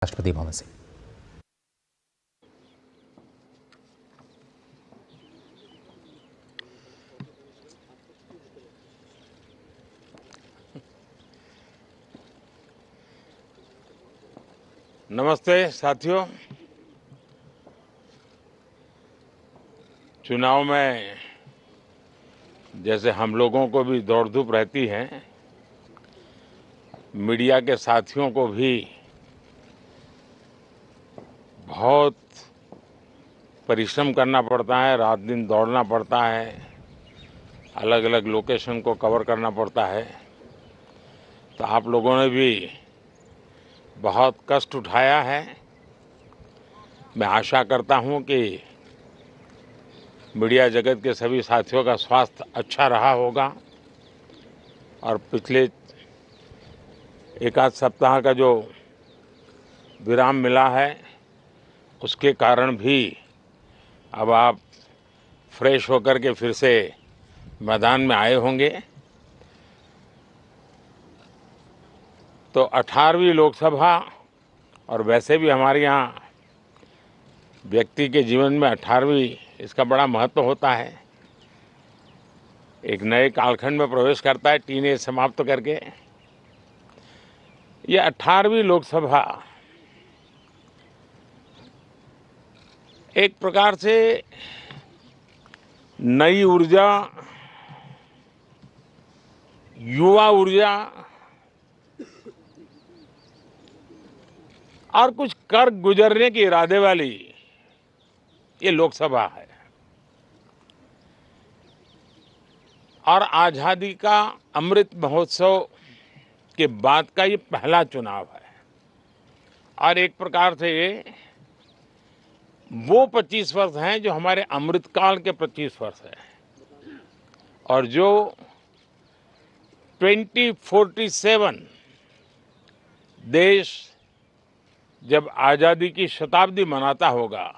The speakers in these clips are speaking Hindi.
राष्ट्रपति भवन से। नमस्ते साथियों। चुनाव में जैसे हम लोगों को भी दौड़ धूप रहती है, मीडिया के साथियों को भी बहुत परिश्रम करना पड़ता है, रात दिन दौड़ना पड़ता है, अलग अलग लोकेशन को कवर करना पड़ता है। तो आप लोगों ने भी बहुत कष्ट उठाया है। मैं आशा करता हूं कि मीडिया जगत के सभी साथियों का स्वास्थ्य अच्छा रहा होगा और पिछले एक आध सप्ताह का जो विराम मिला है उसके कारण भी अब आप फ्रेश होकर के फिर से मैदान में आए होंगे। तो 18वीं लोकसभा, और वैसे भी हमारे यहाँ व्यक्ति के जीवन में 18वीं इसका बड़ा महत्व होता है। एक नए कालखंड में प्रवेश करता है टीनेज समाप्त करके। ये 18वीं लोकसभा एक प्रकार से नई ऊर्जा, युवा ऊर्जा और कुछ कर गुजरने के इरादे वाली ये लोकसभा है। और आजादी का अमृत महोत्सव के बाद का ये पहला चुनाव है। और एक प्रकार से ये वो 25 वर्ष हैं जो हमारे अमृतकाल के 25 वर्ष हैं, और जो 2047 देश जब आजादी की शताब्दी मनाता होगा,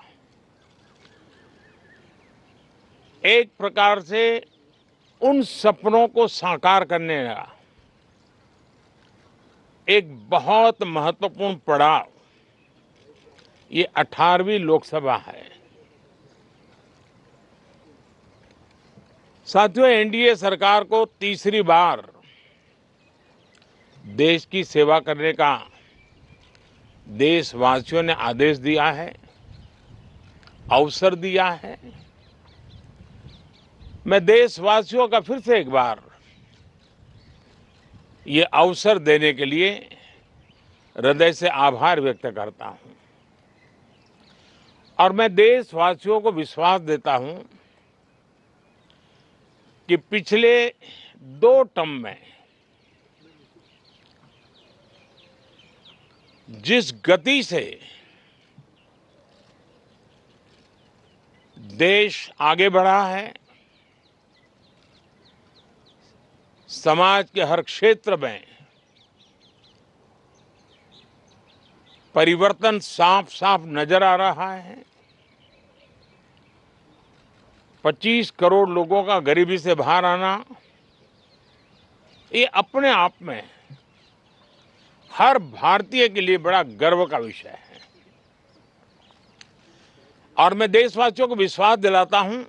एक प्रकार से उन सपनों को साकार करने का एक बहुत महत्वपूर्ण पड़ाव ये 18वीं लोकसभा है। साथियों, एनडीए सरकार को तीसरी बार देश की सेवा करने का देशवासियों ने आदेश दिया है, अवसर दिया है। मैं देशवासियों का फिर से एक बार ये अवसर देने के लिए हृदय से आभार व्यक्त करता हूं। और मैं देशवासियों को विश्वास देता हूं कि पिछले 2 टर्म में जिस गति से देश आगे बढ़ा है, समाज के हर क्षेत्र में परिवर्तन साफ साफ नजर आ रहा है। 25 करोड़ लोगों का गरीबी से बाहर आना, ये अपने आप में हर भारतीय के लिए बड़ा गर्व का विषय है। और मैं देशवासियों को विश्वास दिलाता हूं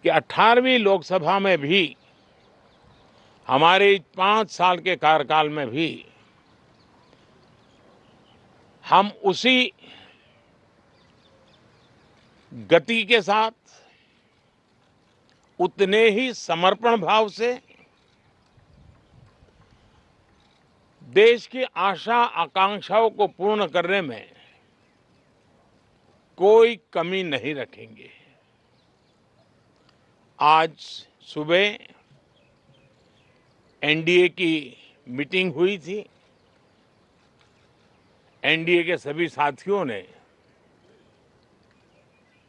कि 18वीं लोकसभा में भी, हमारे 5 साल के कार्यकाल में भी, हम उसी गति के साथ, उतने ही समर्पण भाव से देश की आशा आकांक्षाओं को पूर्ण करने में कोई कमी नहीं रखेंगे। आज सुबह एनडीए की मीटिंग हुई थी। एनडीए के सभी साथियों ने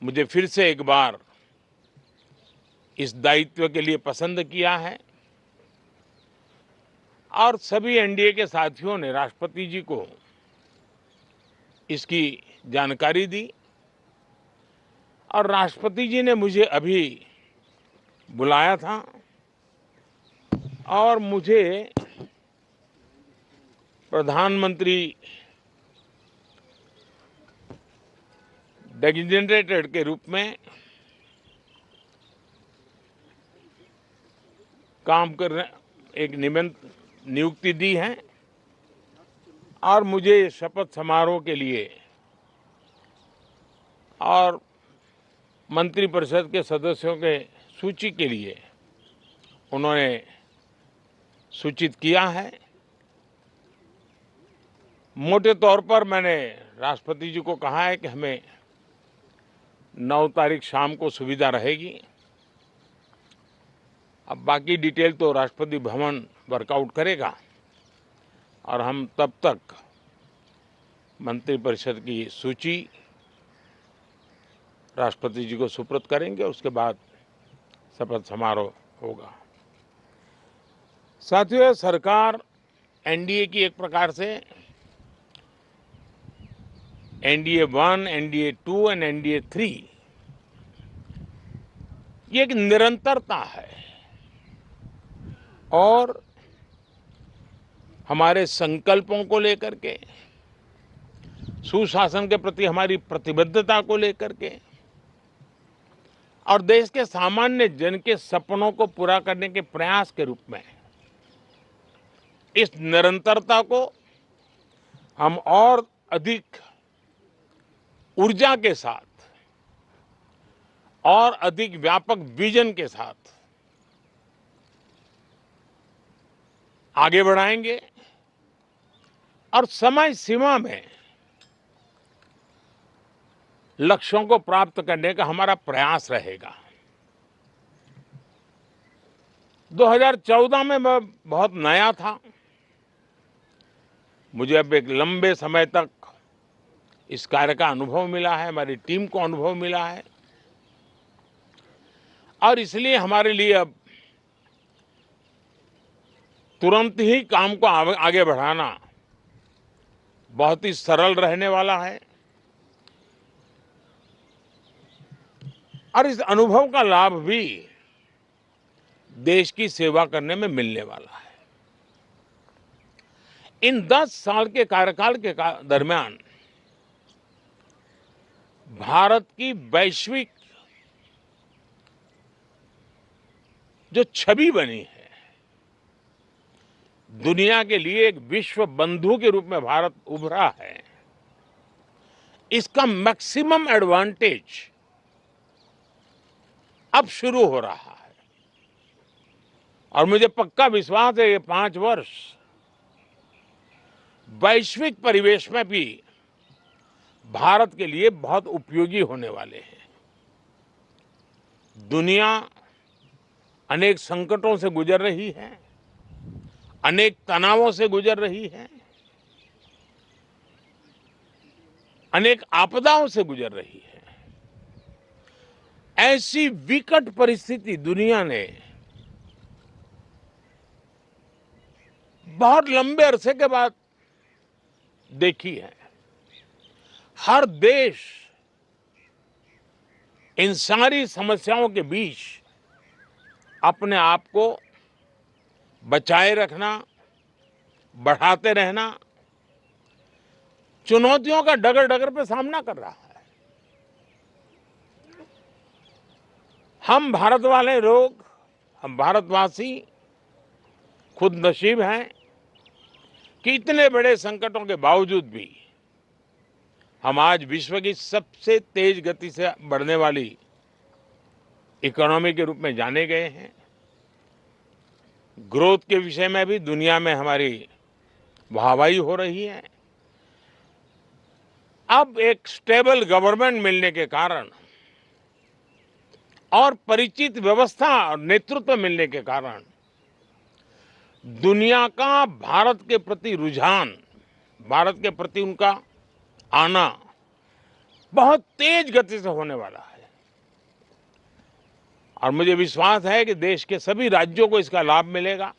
मुझे फिर से एक बार इस दायित्व के लिए पसंद किया है। और सभी एनडीए के साथियों ने राष्ट्रपति जी को इसकी जानकारी दी। और राष्ट्रपति जी ने मुझे अभी बुलाया था और मुझे प्रधानमंत्री डेजिग्नेटेड के रूप में काम कर एक नियुक्ति दी है और मुझे शपथ समारोह के लिए और मंत्रिपरिषद के सदस्यों के सूची के लिए उन्होंने सूचित किया है। मोटे तौर पर मैंने राष्ट्रपति जी को कहा है कि हमें 9 तारीख शाम को सुविधा रहेगी। अब बाकी डिटेल तो राष्ट्रपति भवन वर्कआउट करेगा और हम तब तक मंत्रिपरिषद की सूची राष्ट्रपति जी को सुपुर्द करेंगे। उसके बाद शपथ समारोह होगा। साथियों, सरकार एनडीए की एक प्रकार से एनडीए 1, एनडीए 2 और एनडीए 3 ये एक निरंतरता है और हमारे संकल्पों को लेकर के, सुशासन के प्रति हमारी प्रतिबद्धता को लेकर के और देश के सामान्य जन के सपनों को पूरा करने के प्रयास के रूप में इस निरंतरता को हम और अधिक ऊर्जा के साथ और अधिक व्यापक विजन के साथ आगे बढ़ाएंगे और समय सीमा में लक्ष्यों को प्राप्त करने का हमारा प्रयास रहेगा। 2014 में मैं बहुत नया था। मुझे अब एक लंबे समय तक इस कार्य का अनुभव मिला है, हमारी टीम को अनुभव मिला है और इसलिए हमारे लिए अब तुरंत ही काम को आगे बढ़ाना बहुत ही सरल रहने वाला है और इस अनुभव का लाभ भी देश की सेवा करने में मिलने वाला है। इन 10 साल के कार्यकाल के दरमियान भारत की वैश्विक जो छवि बनी है, दुनिया के लिए एक विश्व बंधु के रूप में भारत उभरा है, इसका मैक्सिमम एडवांटेज अब शुरू हो रहा है और मुझे पक्का विश्वास है ये 5 वर्ष वैश्विक परिवेश में भी भारत के लिए बहुत उपयोगी होने वाले हैं। दुनिया अनेक संकटों से गुजर रही है, अनेक तनावों से गुजर रही है, अनेक आपदाओं से गुजर रही है। ऐसी विकट परिस्थिति दुनिया ने बहुत लंबे अरसे के बाद देखी है। हर देश इन सारी समस्याओं के बीच अपने आप को बचाए रखना, बढ़ाते रहना, चुनौतियों का डगर डगर पे सामना कर रहा है। हम भारत वाले लोग, हम भारतवासी खुद नसीब हैं कि इतने बड़े संकटों के बावजूद भी हम आज विश्व की सबसे तेज गति से बढ़ने वाली इकोनॉमी के रूप में जाने गए हैं। ग्रोथ के विषय में भी दुनिया में हमारी वाहवाही हो रही है। अब एक स्टेबल गवर्नमेंट मिलने के कारण और परिचित व्यवस्था और नेतृत्व मिलने के कारण दुनिया का भारत के प्रति रुझान, भारत के प्रति उनका आना बहुत तेज गति से होने वाला है और मुझे विश्वास है कि देश के सभी राज्यों को इसका लाभ मिलेगा।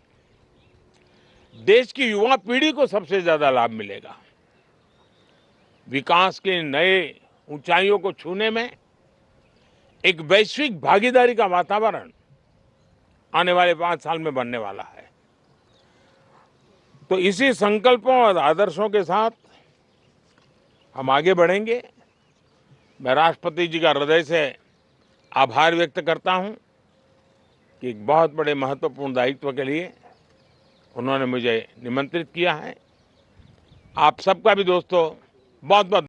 देश की युवा पीढ़ी को सबसे ज्यादा लाभ मिलेगा। विकास के नए ऊंचाइयों को छूने में एक वैश्विक भागीदारी का वातावरण आने वाले 5 साल में बनने वाला है। तो इसी संकल्पों और आदर्शों के साथ हम आगे बढ़ेंगे मैं राष्ट्रपति जी का हृदय से आभार व्यक्त करता हूं कि एक बहुत बड़े महत्वपूर्ण दायित्व के लिए उन्होंने मुझे निमंत्रित किया है। आप सबका भी दोस्तों बहुत बहुत